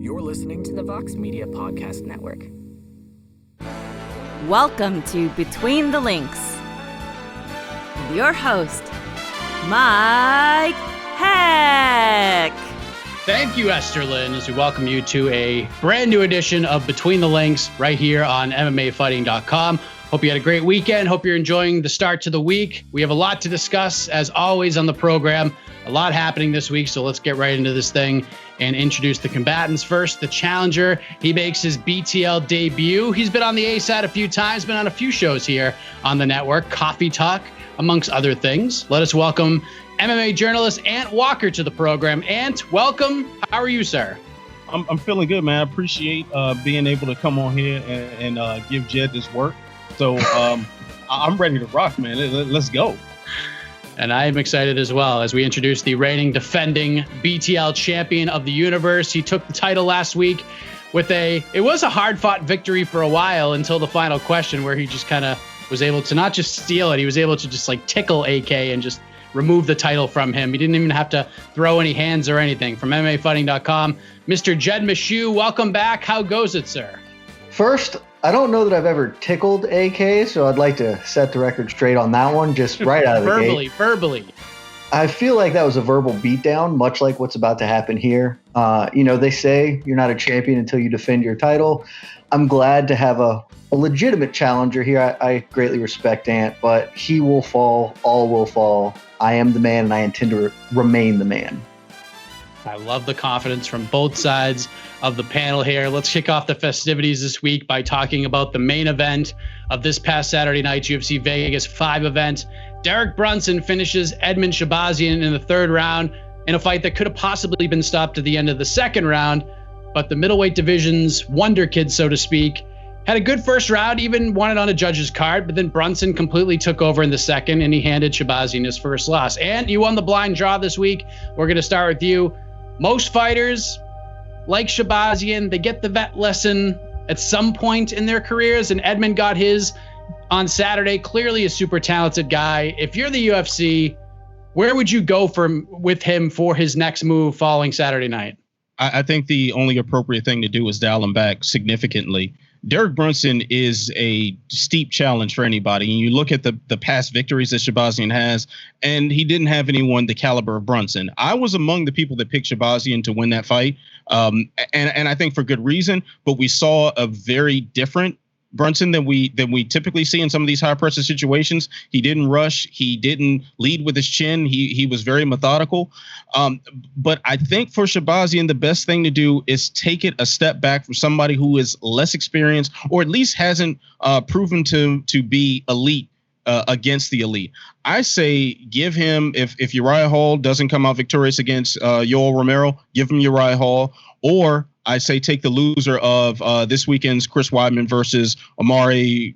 You're listening to the Vox Media Podcast Network. Welcome to Between the Links. With your host, Mike Heck. Thank you, Esther Lynn, as we welcome you to a brand new edition of Between the Links right here on MMAfighting.com. Hope you had a great weekend. Hope you're enjoying the start to the week. We have a lot to discuss, as always, on the program. A lot happening this week, so let's get right into this thing and introduce the combatants. First, the challenger. He makes his BTL debut. He's been on the A side a few times, been on a few shows here on the network, Coffee Talk, amongst other things. Let us welcome MMA journalist Ant Walker to the program. Ant, welcome. How are you, sir? I'm feeling good, man. I appreciate being able to come on here and give Jed this work. So I'm ready to rock, man. Let's go. And I am excited as well as we introduce the reigning defending BTL champion of the universe. He took the title last week with it was a hard fought victory for a while until the final question, where he just kind of was able to not just steal it, he was able to just like tickle AK and just remove the title from him. He didn't even have to throw any hands or anything. From MMAfighting.com, Mr. Jed Meshew, welcome back. How goes it, sir? First, I don't know that I've ever tickled AK, so I'd like to set the record straight on that one, just right out of the gate. Verbally. I feel like that was a verbal beatdown, much like what's about to happen here. They say you're not a champion until you defend your title. I'm glad to have a legitimate challenger here. I greatly respect Ant, but he will fall, all will fall. I am the man, and I intend to remain the man. I love the confidence from both sides of the panel here. Let's kick off the festivities this week by talking about the main event of this past Saturday night's UFC Vegas 5 event. Derek Brunson finishes Edmen Shahbazyan in the third round in a fight that could have possibly been stopped at the end of the second round, but the middleweight division's wonder kid, so to speak, had a good first round, even won it on a judge's card, but then Brunson completely took over in the second, and he handed Shahbazyan his first loss. And you won the blind draw this week. We're going to start with you. Most fighters, like Shahbazyan, they get the vet lesson at some point in their careers, and Edmen got his on Saturday. Clearly a super talented guy. If you're the UFC, where would you go with him for his next move following Saturday night? I think the only appropriate thing to do is dial him back significantly. Derek Brunson is a steep challenge for anybody. And you look at the past victories that Shahbazyan has, and he didn't have anyone the caliber of Brunson. I was among the people that picked Shahbazyan to win that fight, and I think for good reason. But we saw a very different Brunson than we typically see in some of these high pressure situations. He didn't rush. He didn't lead with his chin. He was very methodical. But I think for Shahbazyan, the best thing to do is take it a step back from somebody who is less experienced, or at least hasn't proven to be elite against the elite. I say give him, if Uriah Hall doesn't come out victorious against Yoel Romero, give him Uriah Hall, or I say take the loser of this weekend's Chris Weidman versus Amari,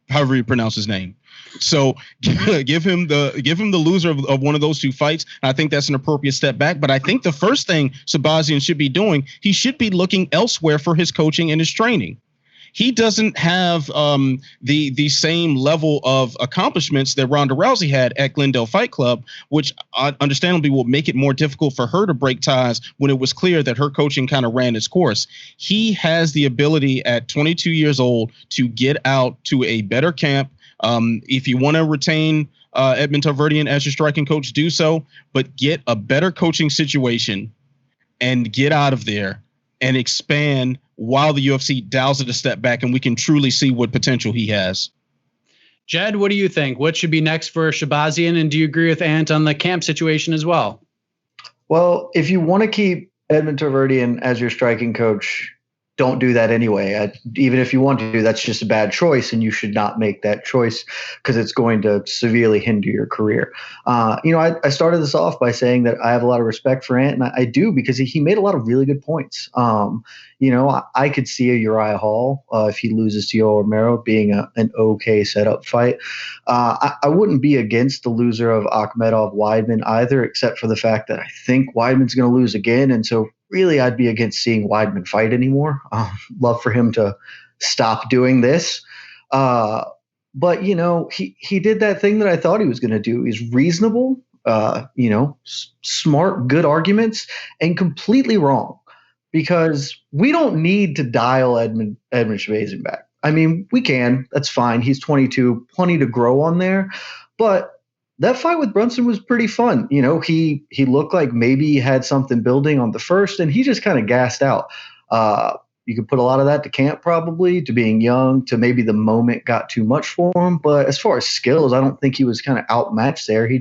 however you pronounce his name. So give him the loser of one of those two fights. And I think that's an appropriate step back. But I think the first thing Shahbazyan should be doing, he should be looking elsewhere for his coaching and his training. He doesn't have the same level of accomplishments that Ronda Rousey had at Glendale Fight Club, which understandably will make it more difficult for her to break ties when it was clear that her coaching kind of ran its course. He has the ability at 22 years old to get out to a better camp. If you want to retain Edmen Shahbazyan as your striking coach, do so, but get a better coaching situation and get out of there and expand while the UFC dials it a step back and we can truly see what potential he has. Jed, what do you think? What should be next for Shahbazyan? And do you agree with Ant on the camp situation as well? Well, if you want to keep Edmen Shahbazyan as your striking coach, don't do that anyway. Even if you want to do, that's just a bad choice, and you should not make that choice because it's going to severely hinder your career. I started this off by saying that I have a lot of respect for Ant, and I do because he made a lot of really good points. I could see a Uriah Hall if he loses to Yoel Romero being an okay setup fight. I wouldn't be against the loser of Akhmedov Weidman either, except for the fact that I think Weidman's going to lose again, and so really, I'd be against seeing Weidman fight anymore. Love for him to stop doing this. But, he did that thing that I thought he was going to do. He's reasonable, smart, good arguments, and completely wrong. because we don't need to dial Edmen Shahbazyan back. I mean, we can. That's fine. He's 22, plenty to grow on there. But that fight with Brunson was pretty fun. You know, he looked like maybe he had something building on the first, and he just kind of gassed out. You could put a lot of that to camp, probably, to being young, to maybe the moment got too much for him. But as far as skills, I don't think he was kind of outmatched there. He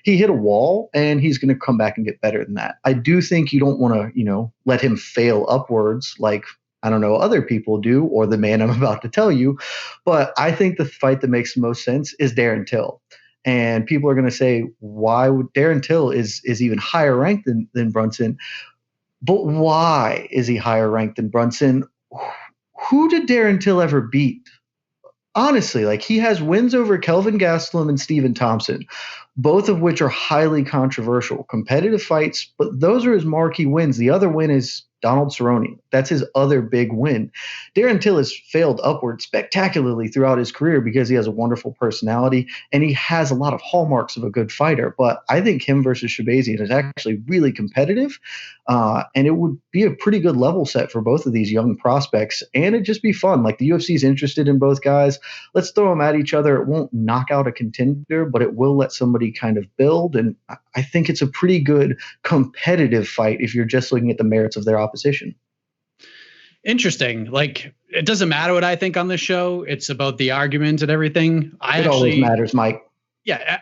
hit a wall, and he's going to come back and get better than that. I do think you don't want to, let him fail upwards like, I don't know, other people do, or the man I'm about to tell you. But I think the fight that makes the most sense is Darren Till. And people are going to say, why would Darren Till is even higher ranked than Brunson? But why is he higher ranked than Brunson? Who did Darren Till ever beat? Honestly, like, he has wins over Kelvin Gastelum and Stephen Thompson, both of which are highly controversial, competitive fights, but those are his marquee wins. The other win is Donald Cerrone. That's his other big win. Darren Till has failed upward spectacularly throughout his career because he has a wonderful personality and he has a lot of hallmarks of a good fighter. But I think him versus Shahbazyan is actually really competitive, and it would be a pretty good level set for both of these young prospects, and it'd just be fun. Like, the UFC is interested in both guys. Let's throw them at each other. It won't knock out a contender, but it will let somebody kind of build, and I think it's a pretty good competitive fight if you're just looking at the merits of their opposition. Interesting. Like, it doesn't matter what I think on this show. It's about the argument and everything. It always matters, Mike. Yeah.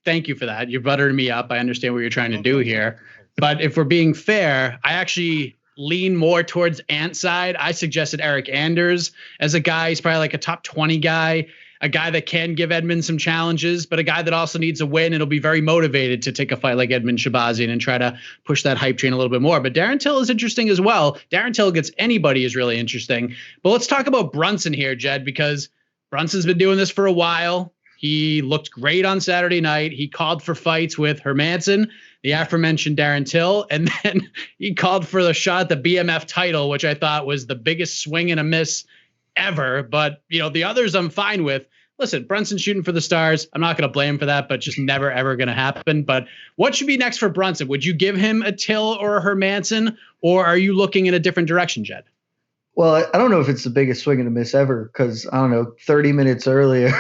Thank you for that. You're buttering me up. I understand what you're trying to do here. But if we're being fair, I actually lean more towards Ant's side. I suggested Eric Anders as a guy. He's probably like a top 20 guy, a guy that can give Edmen some challenges, but a guy that also needs a win and will be very motivated to take a fight like Edmen Shahbazyan and try to push that hype train a little bit more. But Darren Till is interesting as well. Darren Till against anybody is really interesting. But let's talk about Brunson here, Jed, because Brunson's been doing this for a while. He looked great on Saturday night. He called for fights with Hermansson, the aforementioned Darren Till, and then he called for the shot at the BMF title, which I thought was the biggest swing and a miss ever. But, the others I'm fine with. Listen, Brunson's shooting for the stars. I'm not going to blame him for that, but just never, ever going to happen. But what should be next for Brunson? Would you give him a Till or a Hermansson, or are you looking in a different direction, Jed? Well, I don't know if it's the biggest swing and a miss ever, because, 30 minutes earlier,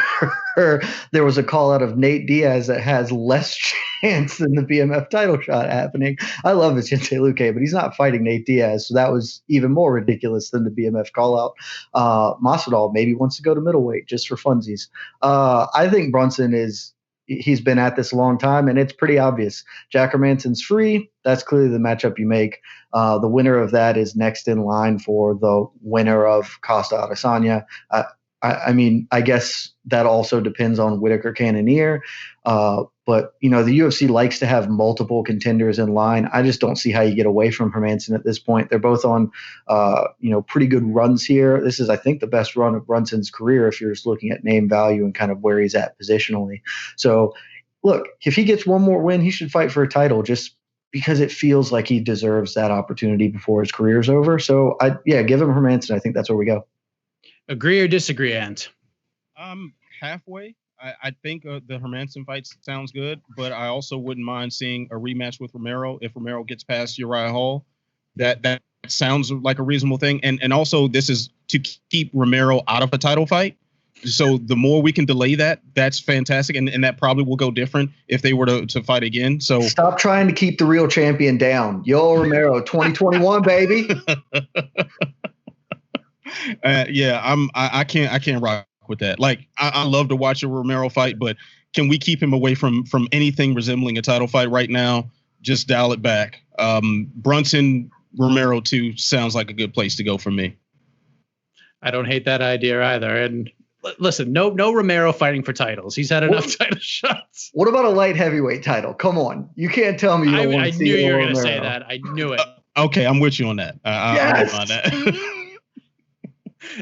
there was a call out of Nate Diaz that has less chance than the BMF title shot happening. I love Vicente Luque, but he's not fighting Nate Diaz, so that was even more ridiculous than the BMF call out. Masvidal maybe wants to go to middleweight just for funsies. I think Brunson he's been at this a long time, and it's pretty obvious. Jack Hermansson's free. That's clearly the matchup you make. The winner of that is next in line for the winner of Costa Adesanya. I guess that also depends on Whitaker Cannonier. But, the UFC likes to have multiple contenders in line. I just don't see how you get away from Hermansson at this point. They're both on, pretty good runs here. This is, I think, the best run of Brunson's career if you're just looking at name value and kind of where he's at positionally. So, look, if he gets one more win, he should fight for a title just because it feels like he deserves that opportunity before his career's over. So, give him Hermansson. I think that's where we go. Agree or disagree, Ant? Halfway. I think the Hermansson fight sounds good, but I also wouldn't mind seeing a rematch with Romero if Romero gets past Uriah Hall. That sounds like a reasonable thing. And also, this is to keep Romero out of a title fight. So the more we can delay that, that's fantastic. And that probably will go different if they were to fight again. So stop trying to keep the real champion down. Yo, Romero, 2021, baby. I can't rock with that. Like, I love to watch a Romero fight, but can we keep him away from anything resembling a title fight right now? Just dial it back. Brunson, Romero 2 sounds like a good place to go for me. I don't hate that idea either. And listen, no Romero fighting for titles. He's had enough title shots. What about a light heavyweight title? Come on. You can't tell me you don't want to see it. I knew you were going to say that. I knew it. Okay, I'm with you on that. I don't mind that.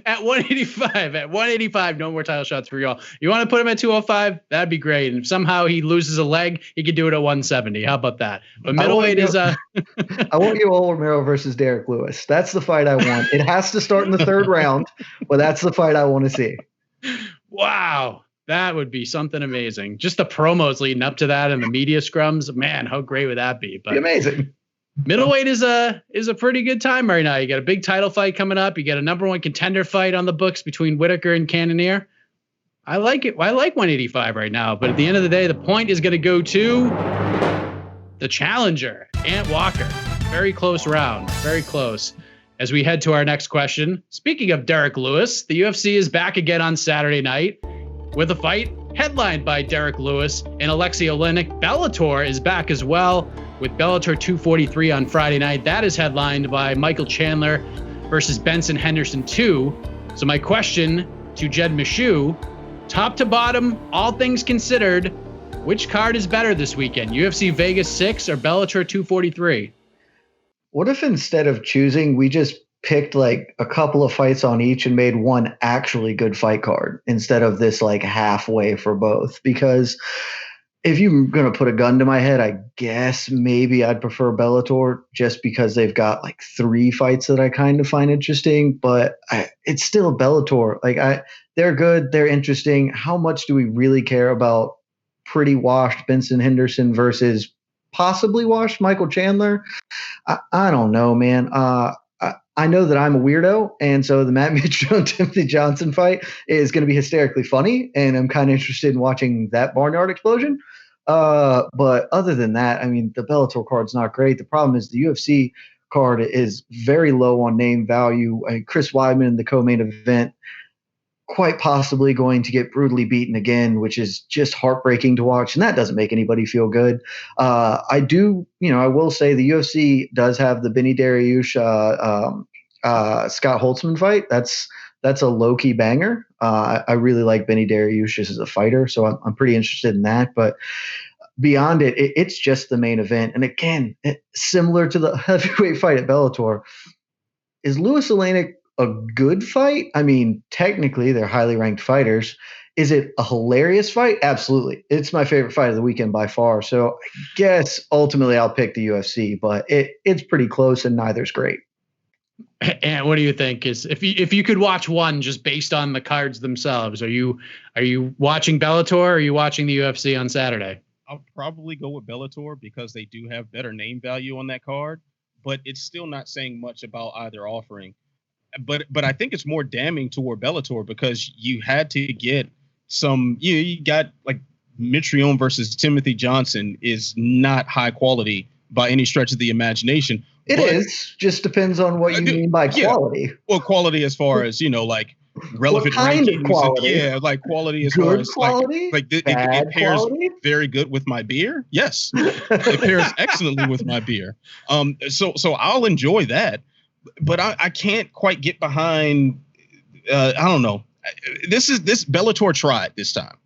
At 185, no more title shots for y'all. You want to put him at 205? That'd be great. And if somehow he loses a leg, he could do it at 170. How about that? But middleweight is I want you all Romero versus Derek Lewis. That's the fight I want. It has to start in the 3rd round, but that's the fight I want to see. Wow. That would be something amazing. Just the promos leading up to that and the media scrums. Man, how great would that be? But be amazing. Middleweight is a pretty good time right now. You got a big title fight coming up. You got a number one contender fight on the books between Whitaker and Cannonier. I like it. I like 185 right now. But at the end of the day, the point is going to go to the challenger, Ant Walker. Very close round. Very close. As we head to our next question, speaking of Derek Lewis, the UFC is back again on Saturday night with a fight headlined by Derek Lewis and Alexei Oleinik. Bellator is back as well with Bellator 243 on Friday night. That is headlined by Michael Chandler versus Benson Henderson 2. So my question to Jed Meshew, top to bottom, all things considered, which card is better this weekend? UFC Vegas 6 or Bellator 243? What if instead of choosing, we just picked like a couple of fights on each and made one actually good fight card instead of this like halfway for both? Because if you're going to put a gun to my head, I guess maybe I'd prefer Bellator just because they've got like 3 fights that I kind of find interesting, but it's still Bellator. Like they're good. They're interesting. How much do we really care about pretty washed Benson Henderson versus possibly washed Michael Chandler? I don't know, man. I know that I'm a weirdo, and so the Matt Mitchell and Timothy Johnson fight is going to be hysterically funny, and I'm kind of interested in watching that barnyard explosion. But other than that, I mean, the Bellator card's not great. The problem is the UFC card is very low on name value. Chris Weidman in the co-main event, quite possibly going to get brutally beaten again, which is just heartbreaking to watch, and that doesn't make anybody feel good. I will say the UFC does have the Benny Dariush Scott Holtzman fight. That's a low-key banger. I really like Benny Dariush as a fighter, so I'm pretty interested in that. But beyond it, it's just the main event. And again, similar to the heavyweight fight at Bellator, is Lewis Oleinik a good fight? I mean, technically, they're highly ranked fighters. Is it a hilarious fight? Absolutely. It's my favorite fight of the weekend by far. So I guess ultimately I'll pick the UFC, but it's pretty close and neither's great. And what do you think is if you could watch one just based on the cards themselves, are you watching Bellator or are you watching the UFC on Saturday? I'll probably go with Bellator because they do have better name value on that card, but it's still not saying much about either offering. But I think it's more damning toward Bellator because you had to get some. You got like Mitrione versus Timothy Johnson is not high quality by any stretch of the imagination. It is. Just depends on what you mean by quality. Yeah. Well, quality as far as like relevant what kind rankings. Of quality? Like quality as good far as quality? it pairs quality? Very good with my beer. Yes, it pairs excellently with my beer. So I'll enjoy that. But I can't quite get behind. I don't know. This Bellator tried this time.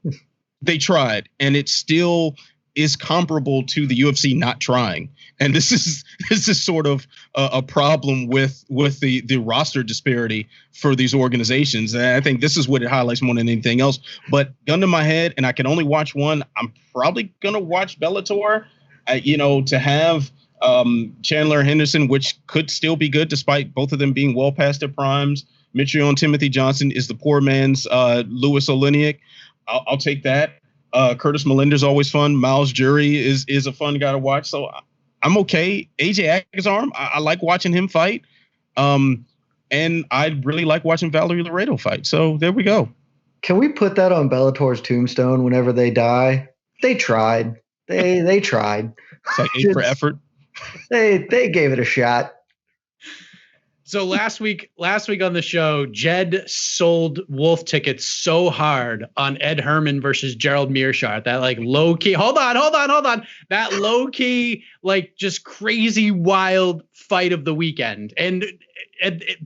They tried, and it still is comparable to the UFC not trying. And this is sort of a problem with the roster disparity for these organizations. And I think this is what it highlights more than anything else. But gun to my head, and I can only watch one. I'm probably gonna watch Bellator. To have. Chandler and Henderson, which could still be good despite both of them being well past their primes. Mitchell and Timothy Johnson is the poor man's Lewis Oleinik. I'll take that. Curtis Melinder's always fun. Miles Jury is a fun guy to watch. So I'm okay. AJ Agazarm, I like watching him fight. And I really like watching Valerie Laredo fight. So there we go. Can we put that on Bellator's tombstone whenever they die? They tried. They tried. It's like A for effort. They gave it a shot. So last week on the show, Jed sold Wolf tickets so hard on Ed Herman versus Gerald Mearshart, that like low key. Hold on. That low key, like just crazy wild fight of the weekend. And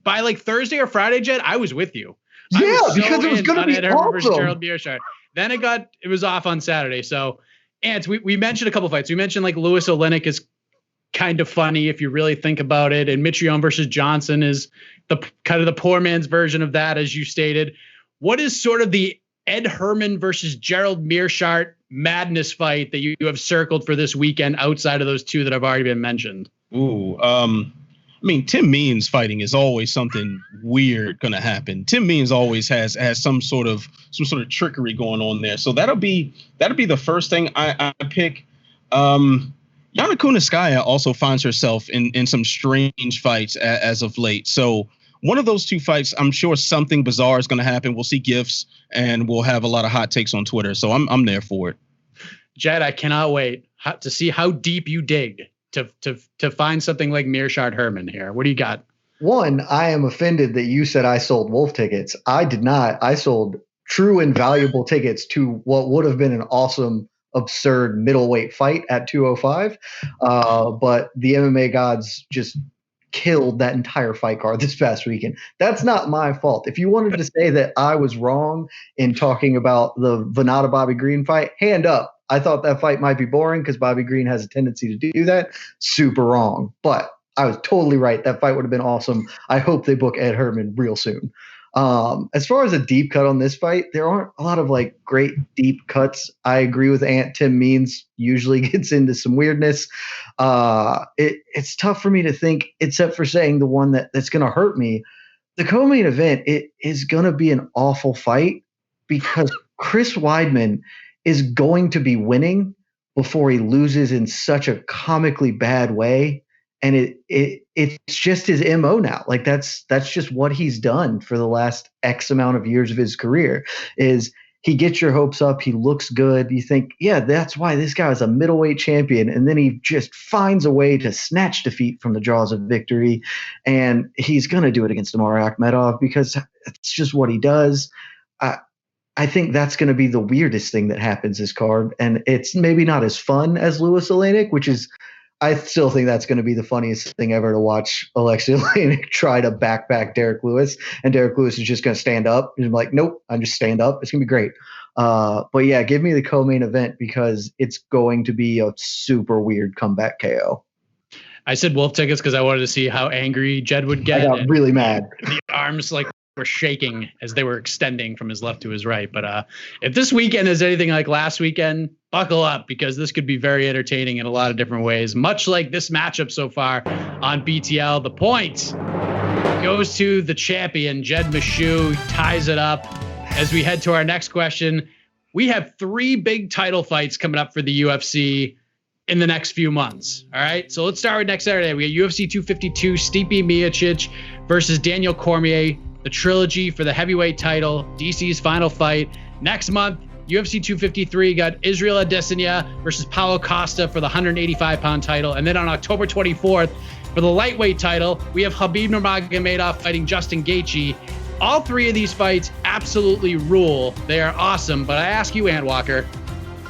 by like Thursday or Friday, Jed, I was with you. Yeah, because it was going to be Ed Herman versus awesome. Gerald Mearshart. Then it was off on Saturday. So, and we mentioned a couple fights. We mentioned like Lewis Oleinik is kind of funny if you really think about it, and Mitrione versus Johnson is the kind of the poor man's version of that, as you stated. What is sort of the Ed Herman versus Gerald Mearshart madness fight that you have circled for this weekend outside of those two that have already been mentioned? Ooh, I mean, Tim Means fighting is always something weird going to happen. Tim Means always has some sort of trickery going on there. So that'll be the first thing I pick. Yana Kunitskaya also finds herself in some strange fights as of late. So one of those two fights, I'm sure something bizarre is going to happen. We'll see gifs and we'll have a lot of hot takes on Twitter. So I'm there for it. Jed, I cannot wait to see how deep you dig to find something like Mearshart Herman here. What do you got? One, I am offended that you said I sold Wolf tickets. I did not. I sold true and valuable tickets to what would have been an awesome, absurd middleweight fight at 205. But the MMA gods just killed that entire fight card this past weekend. That's not my fault. If you wanted to say that I was wrong in talking about the Venata Bobby Green fight, hand up. I thought that fight might be boring because Bobby Green has a tendency to do that. Super wrong. But I was totally right. That fight would have been awesome. I hope they book Ed Herman real soon. As far as a deep cut on this fight, there aren't a lot of like great deep cuts. I agree with Ant. Tim Means usually gets into some weirdness. It's tough for me to think, except for saying the one that's going to hurt me. The co-main event, it is going to be an awful fight because Chris Weidman is going to be winning before he loses in such a comically bad way. And it's just his MO now. Like that's just what he's done for the last X amount of years of his career is he gets your hopes up. He looks good. You think, yeah, that's why this guy is a middleweight champion. And then he just finds a way to snatch defeat from the jaws of victory. And he's going to do it against Amar Akhmedov because it's just what he does. I think that's going to be the weirdest thing that happens this card. And it's maybe not as fun as Louis Olenek, which is, I still think that's going to be the funniest thing ever to watch Alexei Olenek try to back Derek Lewis. And Derek Lewis is just going to stand up. He's like, nope, I'm just stand up. It's going to be great. But yeah, give me the co-main event because it's going to be a super weird comeback KO. I said Wolf tickets because I wanted to see how angry Jed would get. I got really mad. The arms were shaking as they were extending from his left to his right. But if this weekend is anything like last weekend, buckle up because this could be very entertaining in a lot of different ways. Much like this matchup so far on BTL, the point goes to the champion, Jed Meshew, ties it up. As we head to our next question, we have 3 big title fights coming up for the UFC in the next few months. All right. So let's start with next Saturday. We got UFC 252, Stipe Miocic versus Daniel Cormier, the trilogy for the heavyweight title, DC's final fight. Next month, UFC 253 got Israel Adesanya versus Paulo Costa for the 185-pound title. And then on October 24th, for the lightweight title, we have Khabib Nurmagomedov fighting Justin Gaethje. All 3 of these fights absolutely rule. They are awesome. But I ask you, Ant Walker,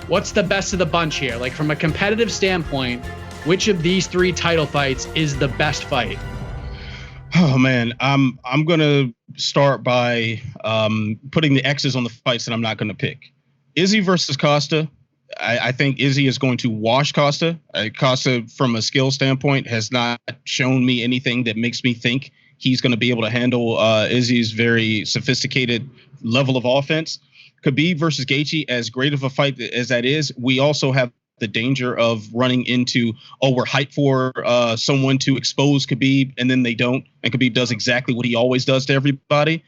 what's the best of the bunch here? Like from a competitive standpoint, which of these 3 title fights is the best fight? Oh man, I'm gonna start by putting the X's on the fights that I'm not gonna pick. Izzy versus Costa. I think Izzy is going to wash Costa. Costa, from a skill standpoint, has not shown me anything that makes me think he's going to be able to handle Izzy's very sophisticated level of offense. Khabib versus Gaethje, as great of a fight as that is, we also have the danger of running into, we're hyped for someone to expose Khabib, and then they don't, and Khabib does exactly what he always does to everybody.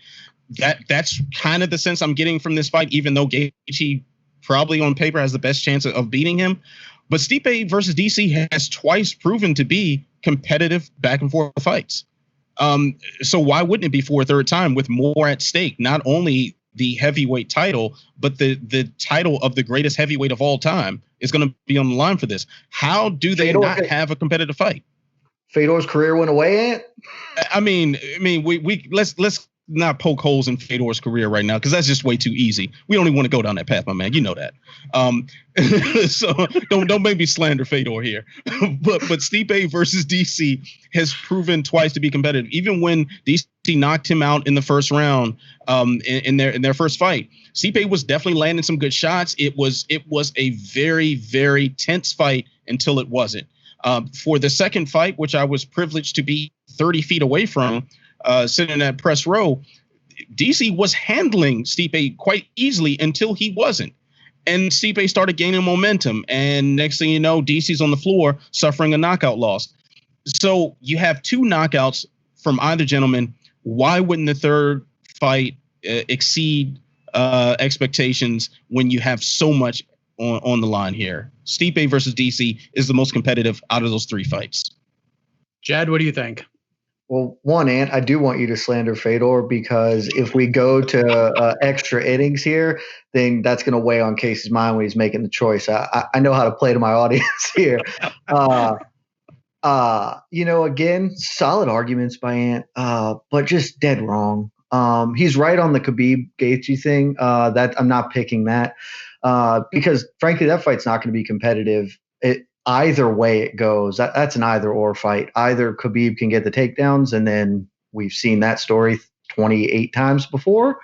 That's kind of the sense I'm getting from this fight, even though Gaethje probably on paper has the best chance of beating him. But Stipe versus DC has twice proven to be competitive back and forth fights. So why wouldn't it be for a third time with more at stake? Not only the heavyweight title, but the title of the greatest heavyweight of all time is going to be on the line for this. How do they not have a competitive fight? Fedor's career went away, Ant? I mean, let's not poke holes in Fedor's career right now because that's just way too easy. We don't even want to go down that path, my man. You know that. So don't make me slander Fedor here. but Stipe versus DC has proven twice to be competitive. Even when DC knocked him out in the first round, in their first fight, Stipe was definitely landing some good shots. It was a very, very tense fight until it wasn't. For the second fight, which I was privileged to be 30 feet away from, sitting in that press row, DC was handling Stipe quite easily until he wasn't. And Stipe started gaining momentum. And next thing you know, DC's on the floor suffering a knockout loss. So you have 2 knockouts from either gentleman. Why wouldn't the third fight exceed expectations when you have so much on the line here. Stipe versus DC is the most competitive out of those 3 fights. Jed, what do you think? Well, one, Ant, I do want you to slander Fedor because if we go to extra innings here, then that's going to weigh on Casey's mind when he's making the choice. I know how to play to my audience here. Again, solid arguments by Ant, but just dead wrong. He's right on the Khabib Gaethje thing. That I'm not picking that because frankly, that fight's not going to be competitive. Either way it goes, that's an either or fight. Either Khabib can get the takedowns, and then we've seen that story 28 times before,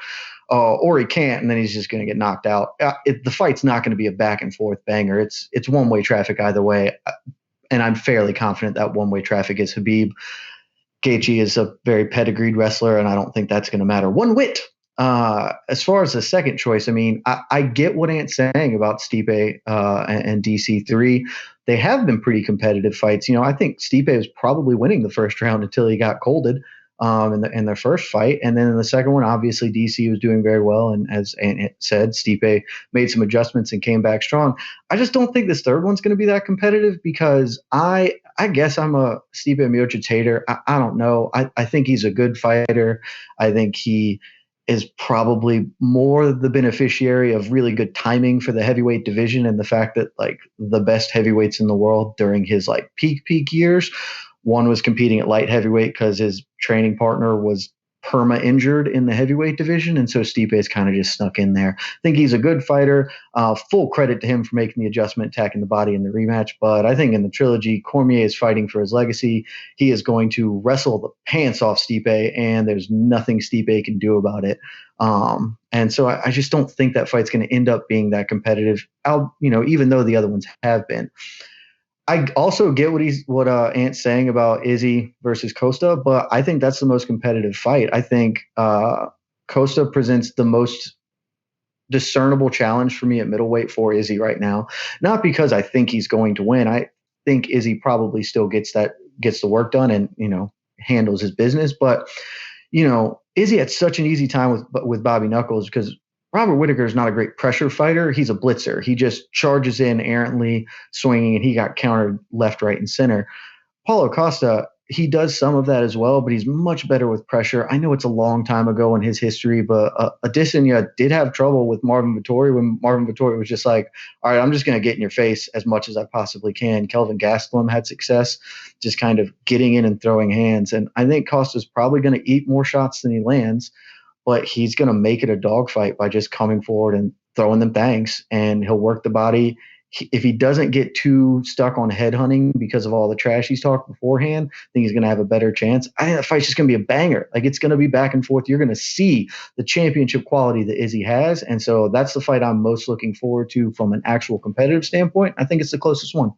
or he can't, and then he's just going to get knocked out. The fight's not going to be a back and forth banger. It's one-way traffic either way, and I'm fairly confident that one-way traffic is Khabib. Gaethje is a very pedigreed wrestler, and I don't think that's going to matter one whit. As far as the second choice, I mean, I get what Ant's saying about Stipe and DC3. They have been pretty competitive fights. I think Stipe was probably winning the first round until he got colded in their first fight. And then in the second one, obviously DC was doing very well. And as Ant said, Stipe made some adjustments and came back strong. I just don't think this third one's going to be that competitive because I guess I'm a Stipe Miocic hater. I don't know. I think he's a good fighter. I think he is probably more the beneficiary of really good timing for the heavyweight division and the fact that like the best heavyweights in the world during his like peak years, one was competing at light heavyweight because his training partner was perma injured in the heavyweight division. And so Stipe is kind of just snuck in there. I think he's a good fighter. Full credit to him for making the adjustment, attacking the body in the rematch. But I think in the trilogy, Cormier is fighting for his legacy. He is going to wrestle the pants off Stipe, and there's nothing Stipe can do about it. And so I just don't think that fight's going to end up being that competitive, even though the other ones have been. I also get what Ant's saying about Izzy versus Costa, but I think that's the most competitive fight. I think Costa presents the most discernible challenge for me at middleweight for Izzy right now. Not because I think he's going to win. I think Izzy probably still gets the work done and handles his business. But Izzy had such an easy time with Bobby Knuckles because Robert Whittaker is not a great pressure fighter. He's a blitzer. He just charges in errantly, swinging, and he got countered left, right, and center. Paulo Costa, he does some of that as well, but he's much better with pressure. I know it's a long time ago in his history, but Adesanya did have trouble with Marvin Vettori when Marvin Vettori was just like, all right, I'm just going to get in your face as much as I possibly can. Kelvin Gastelum had success just kind of getting in and throwing hands. And I think Costa's probably going to eat more shots than he lands, but he's going to make it a dogfight by just coming forward and throwing them bangs, and he'll work the body. If he doesn't get too stuck on head hunting because of all the trash he's talked beforehand, I think he's going to have a better chance. I think that fight's just going to be a banger. Like, it's going to be back and forth. You're going to see the championship quality that Izzy has, and so that's the fight I'm most looking forward to from an actual competitive standpoint. I think it's the closest one.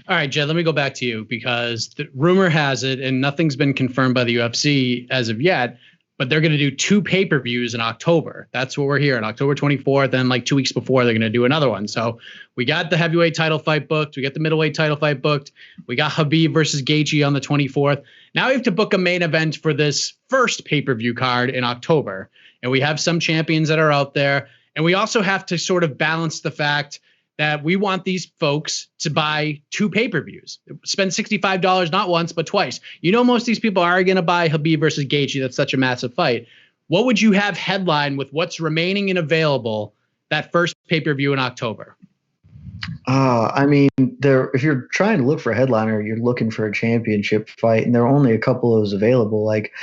All right, Jed, let me go back to you because the rumor has it, and nothing's been confirmed by the UFC as of yet, but they're going to do 2 pay-per-views in October. That's what we're hearing. October 24th, and like 2 weeks before, they're going to do another one. So we got the heavyweight title fight booked. We got the middleweight title fight booked. We got Khabib versus Gaethje on the 24th. Now we have to book a main event for this first pay-per-view card in October. And we have some champions that are out there. And we also have to sort of balance the fact that we want these folks to buy 2 pay-per-views, spend $65 not once, but twice. Most of these people are going to buy Khabib versus Gaethje. That's such a massive fight. What would you have headline with what's remaining and available that first pay-per-view in October? If you're trying to look for a headliner, you're looking for a championship fight, and there are only a couple of those available. Like,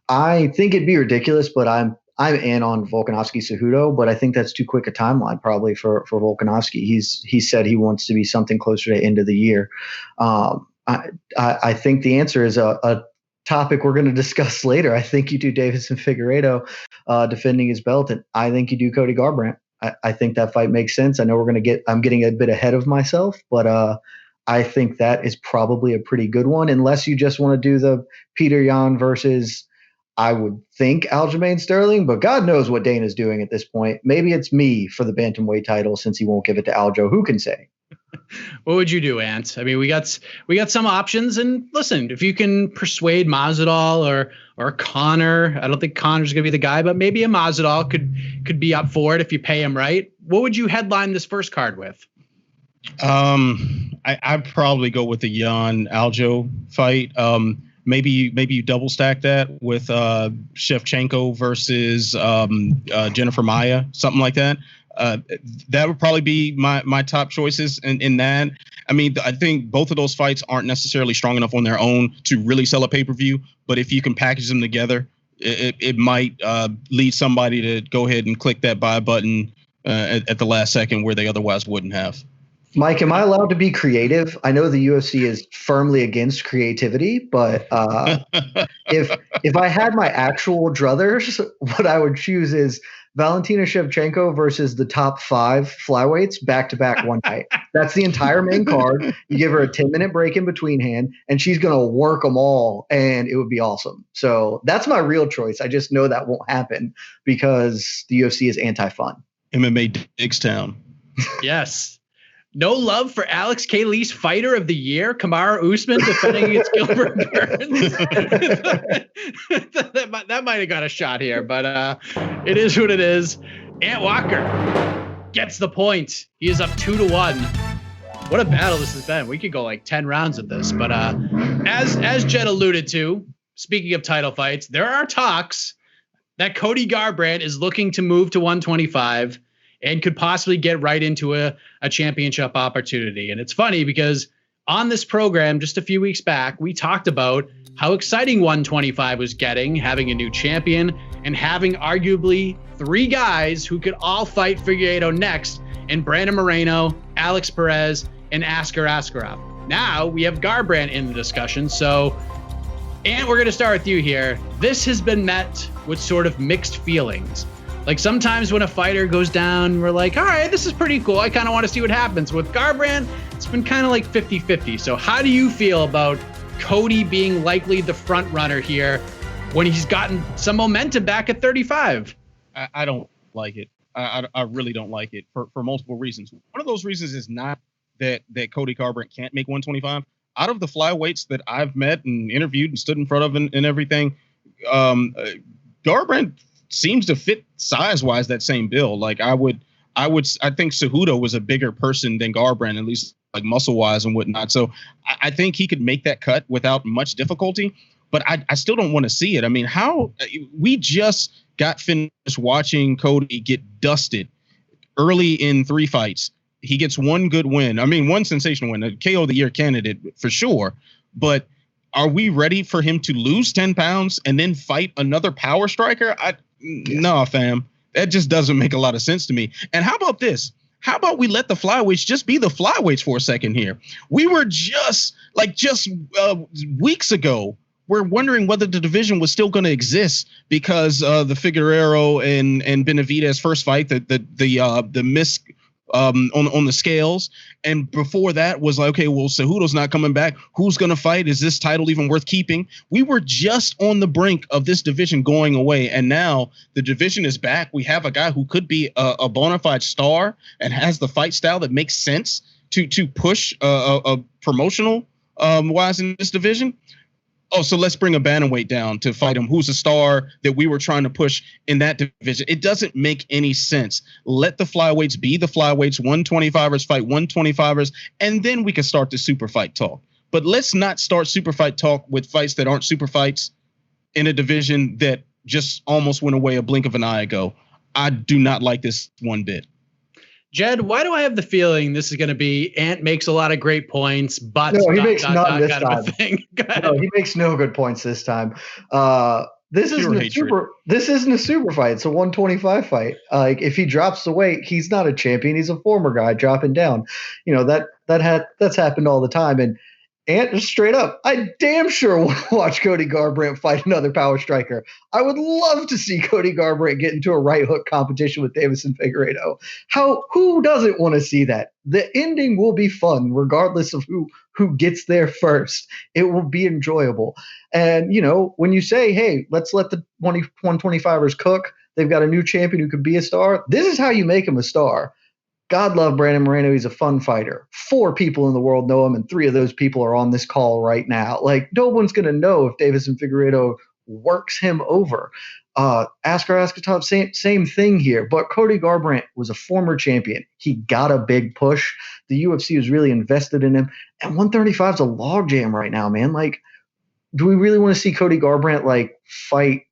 I think it'd be ridiculous, but I'm in on Volkanovski Cejudo, but I think that's too quick a timeline probably for Volkanovski. He said he wants to be something closer to end of the year. I think the answer is a topic we're going to discuss later. I think you do Deiveson Figueiredo defending his belt, and I think you do Cody Garbrandt. I think that fight makes sense. I know I'm getting a bit ahead of myself, but I think that is probably a pretty good one, unless you just want to do the Peter Yan versus, I would think, Aljamain Sterling, but God knows what Dana's doing at this point. Maybe it's me for the bantamweight title since he won't give it to Aljo. Who can say? What would you do, Ant? I mean, we got some options, and listen, if you can persuade Masvidal or Connor, I don't think Connor's gonna be the guy, but maybe a Masvidal could be up for it if you pay him right. What would you headline this first card with? I'd probably go with the Jan Aljo fight. Maybe you double stack that with Shevchenko versus Jennifer Maia, something like that. That would probably be my top choices in that. I mean, I think both of those fights aren't necessarily strong enough on their own to really sell a pay-per-view, but if you can package them together, it might lead somebody to go ahead and click that buy button at the last second where they otherwise wouldn't have. Mike, am I allowed to be creative? I know the UFC is firmly against creativity, but if I had my actual druthers, what I would choose is Valentina Shevchenko versus the top 5 flyweights back-to-back one night. That's the entire main card. You give her a 10-minute break in between hand, and she's going to work them all, and it would be awesome. So that's my real choice. I just know that won't happen because the UFC is anti-fun. MMA Diggstown. Yes. No love for Alex K-Lee's Fighter of the Year, Kamaru Usman defending against Gilbert Burns. that might have got a shot here, but it is what it is. Ant Walker gets the point. He is up 2-1. What a battle this has been. We could go like 10 rounds of this, but as Jed alluded to, speaking of title fights, there are talks that Cody Garbrandt is looking to move to 125 and could possibly get right into a championship opportunity. And it's funny because on this program just a few weeks back, we talked about how exciting 125 was getting, having a new champion, and having arguably 3 guys who could all fight Figueiredo next in Brandon Moreno, Alex Perez, and Askar Askarov. Now we have Garbrandt in the discussion. So, Ant, we're going to start with you here. This has been met with sort of mixed feelings. Like sometimes when a fighter goes down, we're like, all right, this is pretty cool. I kind of want to see what happens. With Garbrandt, it's been kind of like 50-50. So how do you feel about Cody being likely the front runner here when he's gotten some momentum back at 35? I don't like it. I really don't like it for multiple reasons. One of those reasons is not that Cody Garbrandt can't make 125. Out of the flyweights that I've met and interviewed and stood in front of and everything, Garbrandt seems to fit size-wise that same bill. Like I think Cejudo was a bigger person than Garbrandt, at least like muscle-wise and whatnot. So I think he could make that cut without much difficulty. But I still don't want to see it. I mean, we just got finished watching Cody get dusted early in 3 fights. He gets one good win. I mean, one sensational win, a KO of the year candidate for sure. But are we ready for him to lose 10 pounds and then fight another power striker? No, fam. That just doesn't make a lot of sense to me. And how about this? How about we let the flyweights just be the flyweights for a second here? We were just weeks ago, we're wondering whether the division was still going to exist because the Figueiredo and Benavidez first fight, the miss on the scales. And before that was like, okay, well, Cejudo's not coming back. Who's going to fight? Is this title even worth keeping? We were just on the brink of this division going away. And now the division is back. We have a guy who could be a bona fide star and has the fight style that makes sense to push a promotional wise in this division. Oh, so let's bring a bantamweight down to fight him, who's a star that we were trying to push in that division. It doesn't make any sense. Let the flyweights be the flyweights, 125ers fight 125ers, and then we can start the super fight talk. But let's not start super fight talk with fights that aren't super fights in a division that just almost went away a blink of an eye ago. I do not like this one bit. Jed, why do I have the feeling this is going to be Ant makes a lot of great points, but no, he makes none this time. No, he makes no good points this time. This isn't a super fight. It's a 125 fight. Like if he drops the weight, he's not a champion. He's a former guy dropping down. You know that's happened all the time. And Ant, just straight up, I damn sure want to watch Cody Garbrandt fight another power striker. I would love to see Cody Garbrandt get into a right hook competition with Deiveson Figueiredo. Who doesn't want to see that? The ending will be fun, regardless of who gets there first. It will be enjoyable. And, you know, when you say, hey, let's let the 125ers cook, they've got a new champion who could be a star. This is how you make him a star. God love Brandon Moreno. He's a fun fighter. 4 people in the world know him, and 3 of those people are on this call right now. Like, no one's going to know if Deiveson Figueiredo works him over. Askar Askarov, same thing here. But Cody Garbrandt was a former champion. He got a big push. The UFC was really invested in him. And 135 is a logjam right now, man. Like, do we really want to see Cody Garbrandt like fight,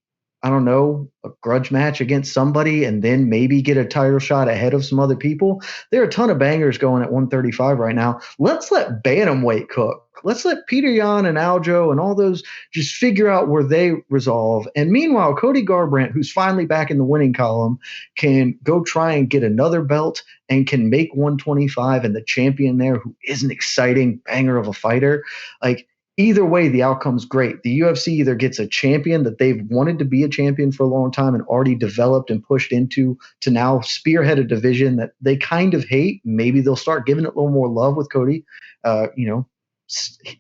I don't know, a grudge match against somebody and then maybe get a title shot ahead of some other people? There are a ton of bangers going at 135 right now. Let's let bantamweight cook. Let's let Peter Yan and Aljo and all those just figure out where they resolve. And meanwhile, Cody Garbrandt, who's finally back in the winning column, can go try and get another belt and can make 125 and the champion there who is an exciting banger of a fighter. Like, either way, the outcome's great. The UFC either gets a champion that they've wanted to be a champion for a long time and already developed and pushed into to now spearhead a division that they kind of hate. Maybe they'll start giving it a little more love with Cody,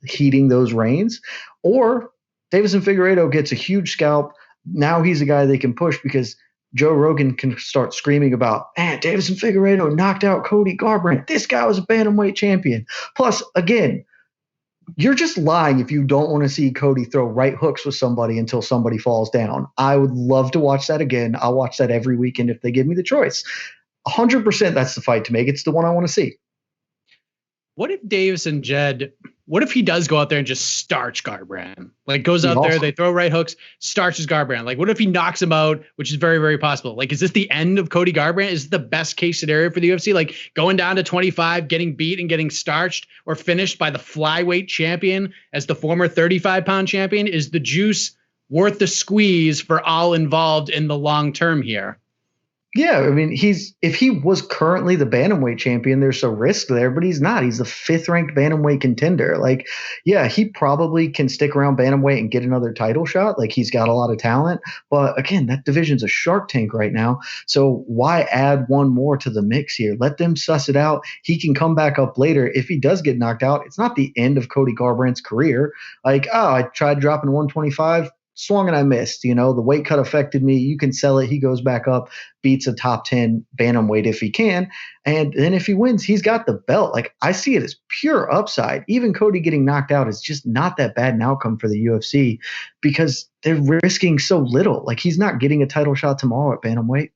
heating those reins. Or Deiveson Figueiredo gets a huge scalp. Now he's a guy they can push because Joe Rogan can start screaming about, man, Deiveson Figueiredo knocked out Cody Garbrandt. This guy was a bantamweight champion. Plus, again, you're just lying if you don't want to see Cody throw right hooks with somebody until somebody falls down. I would love to watch that again. I'll watch that every weekend if they give me the choice. 100% that's the fight to make. It's the one I want to see. What if Deiveson Jed, what if he does go out there and just starch Garbrandt? Like, goes out there, they throw right hooks, starches Garbrandt. Like, what if he knocks him out, which is very, very possible? Like, is this the end of Cody Garbrandt? Is it the best case scenario for the UFC? Like, going down to 25, getting beat and getting starched or finished by the flyweight champion as the former 35-pound champion? Is the juice worth the squeeze for all involved in the long term here? Yeah, I mean, if he was currently the bantamweight champion, there's a risk there, but he's not. He's the 5th-ranked bantamweight contender. Like, yeah, he probably can stick around bantamweight and get another title shot. Like, he's got a lot of talent. But again, that division's a shark tank right now. So why add one more to the mix here? Let them suss it out. He can come back up later. If he does get knocked out, it's not the end of Cody Garbrandt's career. Like, I tried dropping 125. Swung and I missed. The weight cut affected me. You can sell it. He goes back up, beats a top 10 bantamweight if he can. And then if he wins, he's got the belt. Like, I see it as pure upside. Even Cody getting knocked out is just not that bad an outcome for the UFC because they're risking so little. Like, he's not getting a title shot tomorrow at bantamweight.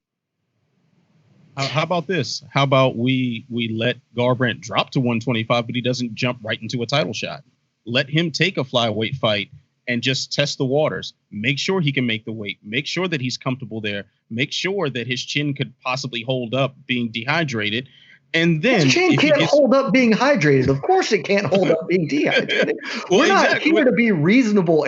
How about this? How about we let Garbrandt drop to 125, but he doesn't jump right into a title shot. Let him take a flyweight fight and just test the waters. Make sure he can make the weight. Make sure that he's comfortable there. Make sure that his chin could possibly hold up being dehydrated. And then his chin can't hold up being hydrated. Of course it can't hold up being dehydrated. We're not here to be reasonable,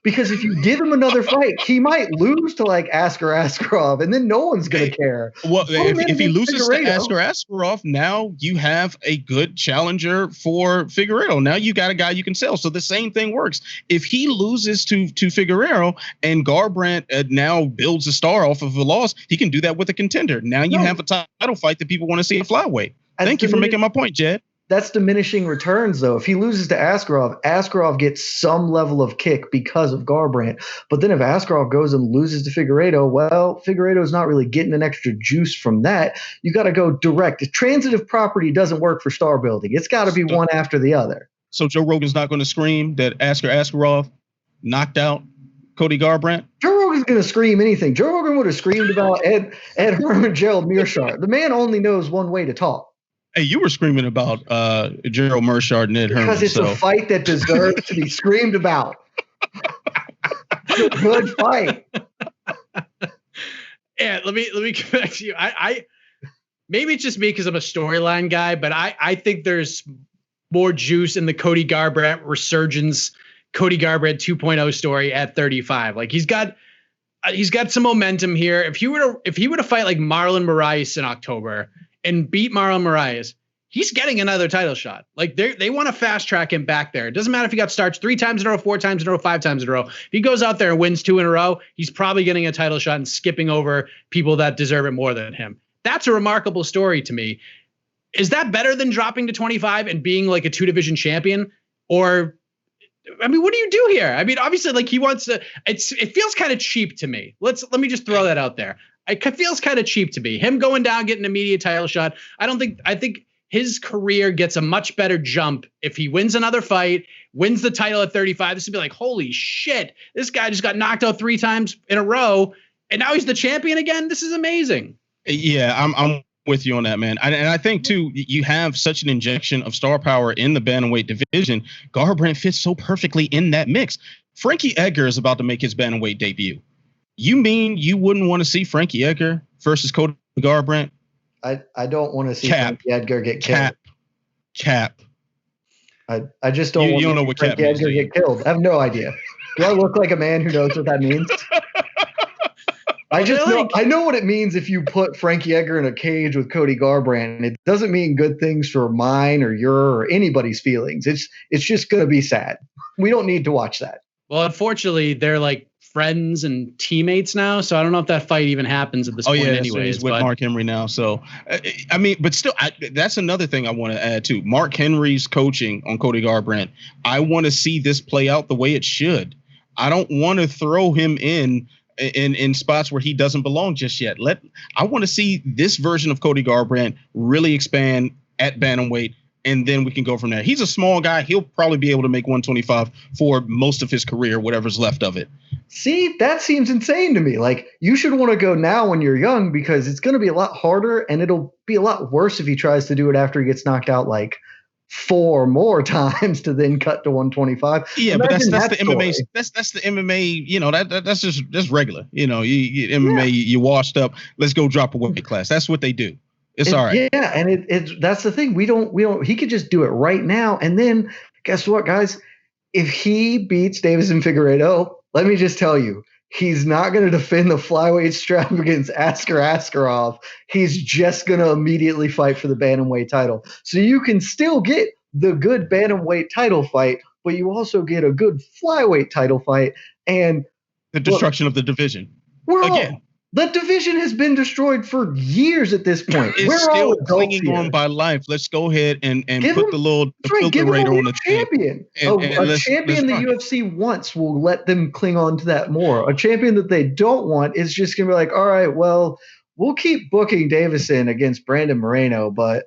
because if you give him another fight, he might lose to like Askar Askarov, and then no one's going to care. Well, if he loses to Askar Askarov, now you have a good challenger for Figueiredo. Now you got a guy you can sell. So the same thing works. If he loses to Figueiredo and Garbrandt now builds a star off of a loss, he can do that with a contender. Now you have a title fight that people want to see a flyweight. Thank you for making my point, Jed. That's diminishing returns, though. If he loses to Askarov gets some level of kick because of Garbrandt. But then if Askarov goes and loses to Figueiredo, well, Figueiredo's not really getting an extra juice from that. You got to go direct. Transitive property doesn't work for star building. It's got to be one after the other. So Joe Rogan's not going to scream that Askar Askarov knocked out Cody Garbrandt? Joe Rogan's going to scream anything. Joe Rogan would have screamed about Ed Herman, Gerald Mearshart. The man only knows one way to talk. Hey, you were screaming about Gerald Mearshart and Ed Herman. Because it's a fight that deserves to be screamed about. It's a good fight. Yeah, let me get back to you. I maybe it's just me because I'm a storyline guy, but I think there's more juice in the Cody Garbrandt resurgence, Cody Garbrandt 2.0 story at 35. Like, he's got some momentum here. If he were to fight like Marlon Moraes in October and beat Marlon Moraes, he's getting another title shot. Like, they want to fast track him back there. It doesn't matter if he got starched 3 times in a row, 4 times in a row, 5 times in a row. If he goes out there and wins 2 in a row, he's probably getting a title shot and skipping over people that deserve it more than him. That's a remarkable story to me. Is that better than dropping to 25 and being like a 2-division champion? Or, I mean, what do you do here? I mean, obviously, like, he wants to. It feels kind of cheap to me. Let me just throw that out there. it feels kind of cheap to me. Him going down, getting an immediate title shot. I think his career gets a much better jump if he wins another fight, wins the title at 35. This would be like, holy shit, this guy just got knocked out 3 times in a row, and now he's the champion again. This is amazing. Yeah, I'm with you on that, man. And I think, too, you have such an injection of star power in the bantamweight division. Garbrandt fits so perfectly in that mix. Frankie Edgar is about to make his bantamweight debut. You mean you wouldn't want to see Frankie Edgar versus Cody Garbrandt? I don't want to see Frankie Edgar get killed. Cap. I just don't want to see Frankie Edgar get killed. I have no idea. Do I look like a man who knows what that means? I know what it means if you put Frankie Edgar in a cage with Cody Garbrandt, and it doesn't mean good things for mine or your or anybody's feelings. It's just going to be sad. We don't need to watch that. Well, unfortunately, they're like friends and teammates now, so I don't know if that fight even happens at this point anyways. So he's with Mark Henry now. So, I mean, but still, that's another thing I want to add too. Mark Henry's coaching on Cody Garbrandt. I want to see this play out the way it should. I don't want to throw him in spots where he doesn't belong just yet. I want to see this version of Cody Garbrandt really expand at bantamweight, and then we can go from there. He's a small guy. He'll probably be able to make 125 for most of his career, whatever's left of it. See, that seems insane to me. Like, you should want to go now when you're young, because it's going to be a lot harder, and it'll be a lot worse if he tries to do it after he gets knocked out like 4 more times to then cut to 125. Yeah, but that's the MMA. That's the MMA. You know, that's just regular. You know, MMA. You washed up. Let's go drop a weight class. That's what they do. It's all right. Yeah, and that's the thing. We don't. He could just do it right now, and then guess what, guys? If he beats Deiveson Figueiredo, let me just tell you, he's not going to defend the flyweight strap against Askar Askarov. He's just going to immediately fight for the bantamweight title. So you can still get the good bantamweight title fight, but you also get a good flyweight title fight and the destruction of the divivision. The division has been destroyed for years at this point. It's still clinging on by life. Let's go ahead and put the filter rater on the champion. A champion the UFC wants will let them cling on to that more. A champion that they don't want is just going to be like, all right, well, we'll keep booking Deiveson against Brandon Moreno, but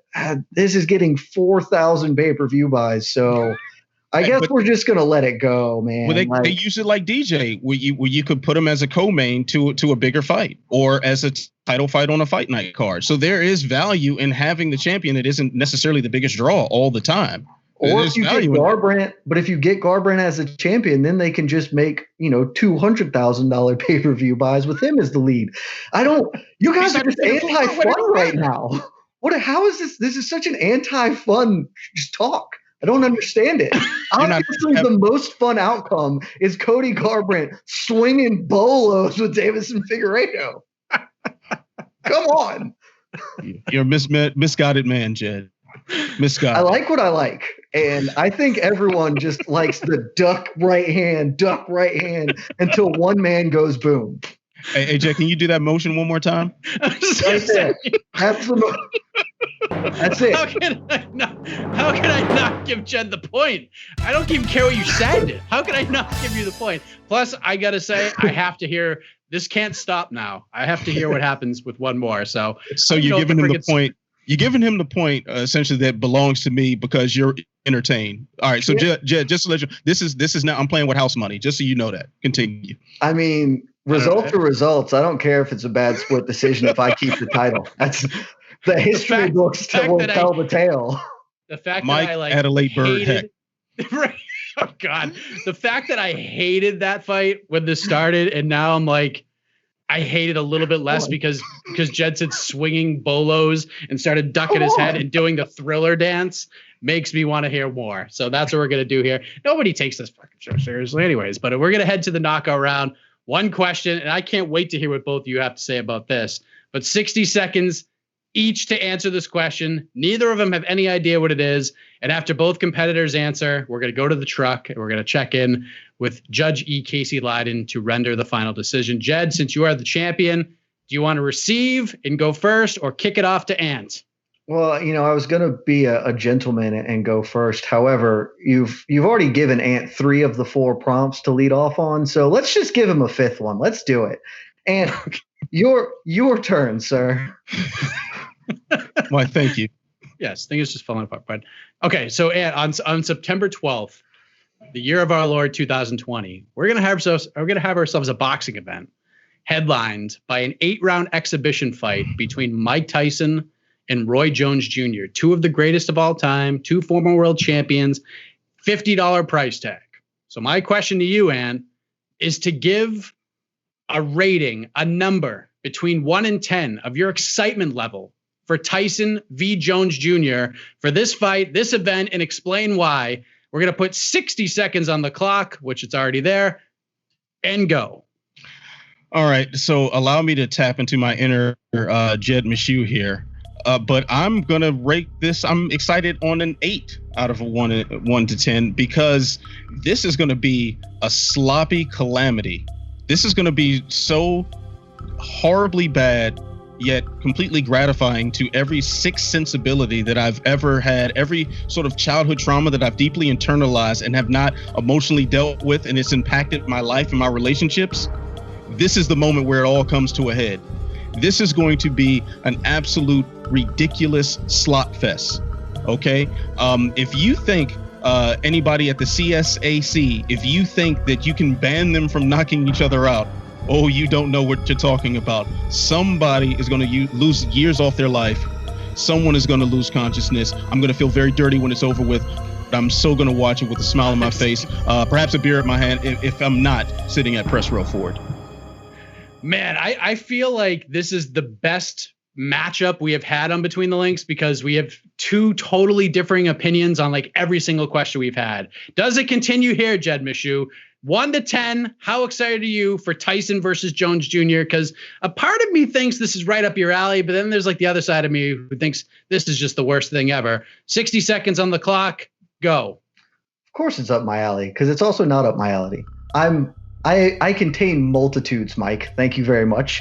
this is getting 4,000 pay-per-view buys, so I guess we're just gonna let it go, man. Well, they use it like DJ, where you could put him as a co-main to a bigger fight, or as a title fight on a fight night card. So there is value in having the champion that isn't necessarily the biggest draw all the time. Or if you get Garbrandt, but if you get Garbrandt as a champion, then they can just make $200,000 pay-per-view buys with him as the lead. You guys are just anti-fun right now. How is this? This is such an anti-fun talk. I don't understand it. Honestly, the most fun outcome is Cody Garbrandt swinging bolos with Deiveson Figueiredo. Come on. You're a misguided man, Jed. Misguided. I like what I like. And I think everyone just likes the duck right hand until one man goes boom. Hey, Jed, can you do that motion one more time? Right there. Absolutely. That's it. How can I not give Jed the point? I don't even care what you said. How can I not give you the point? Plus, I gotta say, I have to hear. This can't stop now. I have to hear what happens with one more. So you're giving him the point. You're giving him the point essentially that belongs to me because you're entertained. All right. So Jed, just to let you, this is now. I'm playing with house money. Just so you know that. Continue. I mean, results are results. I don't care if it's a bad split decision if I keep the title. That's. The history books will tell the tale. The fact Mike that I Adelaide Bird hated, right? Oh God! The fact that I hated that fight when this started, and now I'm like, I hate it a little bit less because Jed said swinging bolos and started ducking his head and doing the Thriller dance makes me want to hear more. So that's what we're gonna do here. Nobody takes this fucking show seriously, anyways. But we're gonna head to the knockout round. One question, and I can't wait to hear what both of you have to say about this. But 60 seconds. Each to answer this question. Neither of them have any idea what it is. And after both competitors answer, we're going to go to the truck and we're going to check in with Judge E. Casey Leiden to render the final decision. Jed, since you are the champion, do you want to receive and go first or kick it off to Ant? Well, I was going to be a gentleman and go first. However, you've already given Ant 3 of the 4 prompts to lead off on. So let's just give him a 5th one. Let's do it. And Your turn, sir. Why, thank you. Yes, thing is just falling apart. But okay, so on September 12th, the year of our Lord 2020, we're gonna have ourselves a boxing event headlined by an 8-round exhibition fight between Mike Tyson and Roy Jones Jr., two of the greatest of all time, two former world champions, $50 price tag. So my question to you, Ann, is to give a rating, a number between 1 and 10 of your excitement level for Tyson v. Jones Jr. for this fight, this event, and explain why. We're going to put 60 seconds on the clock, which it's already there, and go. All right. So allow me to tap into my inner Jed Meshew here. But I'm going to rate this. I'm excited on an 8 out of a 1 to 10 because this is going to be a sloppy calamity. This is going to be so horribly bad, yet completely gratifying to every sixth sensibility that I've ever had, every sort of childhood trauma that I've deeply internalized and have not emotionally dealt with, and it's impacted my life and my relationships. This is the moment where it all comes to a head. This is going to be an absolute ridiculous slot fest. Okay. If you think anybody at the CSAC, if you think that you can ban them from knocking each other out, oh, you don't know what you're talking about. Somebody is going to lose years off their life. Someone is going to lose consciousness. I'm going to feel very dirty when it's over with. But I'm so going to watch it with a smile on my face, perhaps a beer at my hand if I'm not sitting at press row forward. Man, I feel like this is the best matchup we have had on Between the Links because we have two totally differing opinions on like every single question we've had. Does it continue here, Jed Meshew? 1 to 10, how excited are you for Tyson versus Jones Jr.? Because a part of me thinks this is right up your alley, but then there's like the other side of me who thinks this is just the worst thing ever. 60 seconds on the clock, go. Of course it's up my alley, because it's also not up my alley. I contain multitudes, Mike. Thank you very much.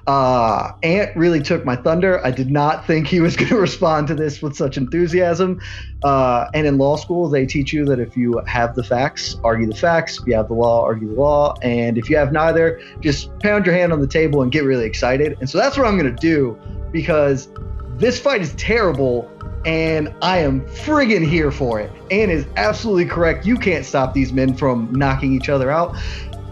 Ant really took my thunder. I did not think he was going to respond to this with such enthusiasm. And in law school, they teach you that if you have the facts, argue the facts. If you have the law, argue the law. And if you have neither, just pound your hand on the table and get really excited. And so that's what I'm going to do, because this fight is terrible. And I am friggin' here for it. Ann is absolutely correct. You can't stop these men from knocking each other out.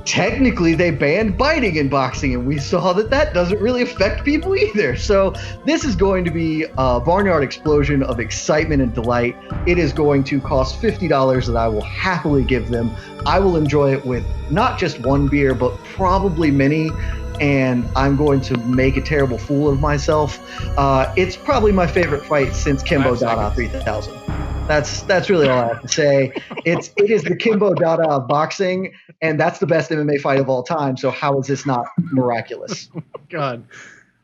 Technically, they banned biting in boxing, and we saw that doesn't really affect people either. So this is going to be a barnyard explosion of excitement and delight. It is going to cost $50 that I will happily give them. I will enjoy it with not just one beer, but probably many. And I'm going to make a terrible fool of myself. It's probably my favorite fight since Kimbo Dada 3000. That's really all I have to say. It is the Kimbo Dada of boxing, and that's the best MMA fight of all time. So how is this not miraculous? Oh, God.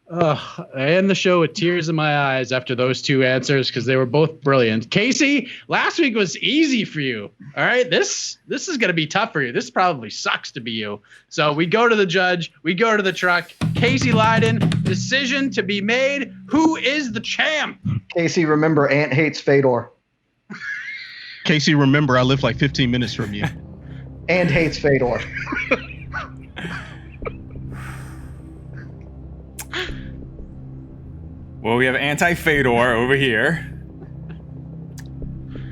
I end the show with tears in my eyes after those two answers because they were both brilliant. Casey, last week was easy for you. All right, this is going to be tough for you. This probably sucks to be you. So we go to the judge. We go to the truck. Casey Leiden, decision to be made. Who is the champ? Casey, remember, Ant hates Fedor. Casey, remember, I live like 15 minutes from you. And hates Fedor. Well, we have anti-Fedor over here.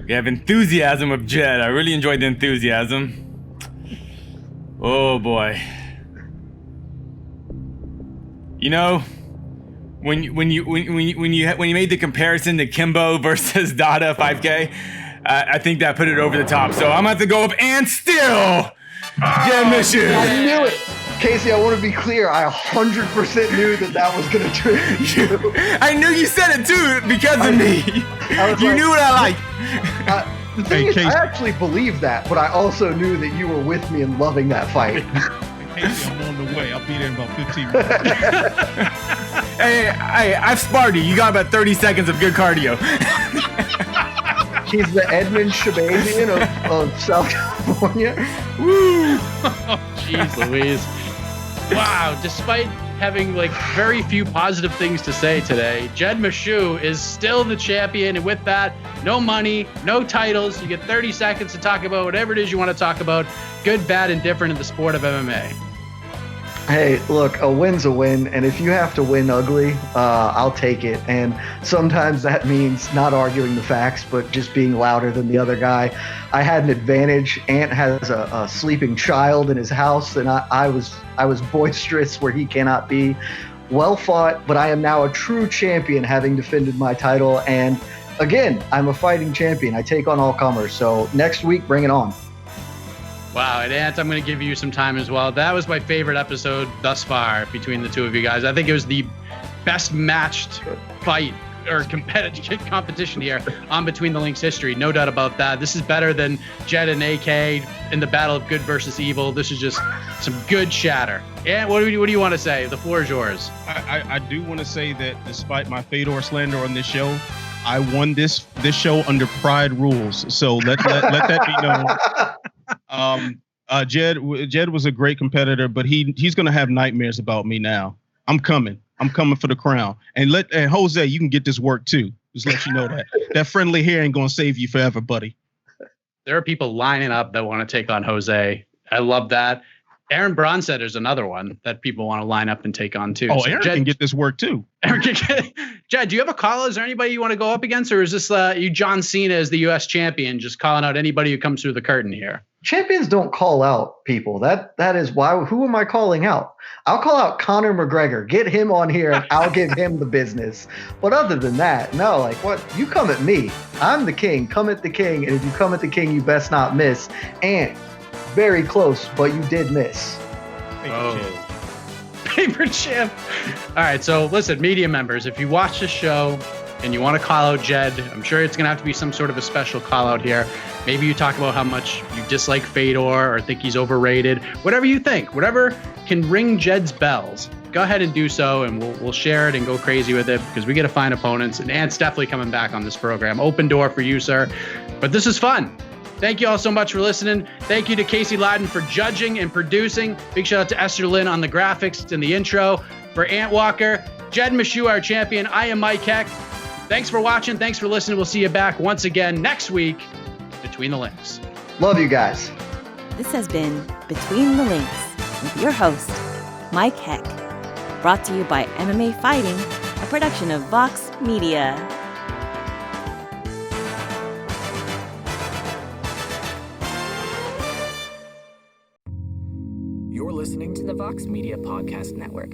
We have enthusiasm of Jed. I really enjoyed the enthusiasm. Oh boy. You know, when you made the comparison to Kimbo versus Dada 5K, I think that put it over the top. So I'm gonna have to go up and still Jed Meshew. I knew it. Casey, I want to be clear. I 100% knew that was going to trigger you. I knew you said it too because of me. You knew what I like. The thing is, Casey, I actually believe that, but I also knew that you were with me in loving that fight. Casey, I'm on the way. I'll be there in about 15 minutes. Hey, I've sparred you. You got about 30 seconds of good cardio. He's the Edmen Shahbazyan of South California. Woo! Oh, jeez Louise. Wow, despite having like very few positive things to say today, Jed Meshew is still the champion. And with that, no money, no titles. You get 30 seconds to talk about whatever it is you want to talk about, good, bad, and different in the sport of MMA. Hey, look, a win's a win, and if you have to win ugly, I'll take it. And sometimes that means not arguing the facts, but just being louder than the other guy. I had an advantage. Ant has a sleeping child in his house, and I was boisterous where he cannot be. Well fought, but I am now a true champion, having defended my title. And again, I'm a fighting champion. I take on all comers. So next week, bring it on. Wow, and Ant, I'm going to give you some time as well. That was my favorite episode thus far between the two of you guys. I think it was the best matched fight or competition here on Between the Links history. No doubt about that. This is better than Jed and AK in the battle of good versus evil. This is just some good shatter. And what do you want to say? The floor is yours. I do want to say that despite my Fedor slander on this show, I won this show under Pride rules. So let that be known. Jed was a great competitor, but he's gonna have nightmares about me now. I'm coming for the crown. And Jose, you can get this work too. Just let you know that friendly hair ain't gonna save you forever, buddy. There are people lining up that want to take on Jose. I love that. Aaron Bronstetter is another one that people want to line up and take on too. Oh, so Aaron can get this work too. Jed, do you have a call? Is there anybody you want to go up against, or is this you John Cena as the U.S. champion, just calling out anybody who comes through the curtain here? Champions don't call out people. That is why. Who am I calling out? I'll call out Conor McGregor. Get him on here, and I'll give him the business. But other than that, no. Like, what? You come at me. I'm the king. Come at the king, and if you come at the king, you best not miss. And very close, but you did miss. Paper champ. All right, so listen, media members, if you watch the show and you want to call out Jed, I'm sure it's going to have to be some sort of a special call out here. Maybe you talk about how much you dislike Fedor or think he's overrated. Whatever you think, whatever can ring Jed's bells, go ahead and do so, and we'll share it and go crazy with it, because we get to find opponents. And Ant's definitely coming back on this program. Open door for you, sir. But this is fun. Thank you all so much for listening. Thank you to Casey Lyden for judging and producing. Big shout out to Esther Lynn on the graphics and the intro. For Ant Walker, Jed Meshew, our champion, I am Mike Heck. Thanks for watching. Thanks for listening. We'll see you back once again next week, Between the Links. Love you guys. This has been Between the Links with your host, Mike Heck. Brought to you by MMA Fighting, a production of Vox Media. You're listening to the Vox Media Podcast Network.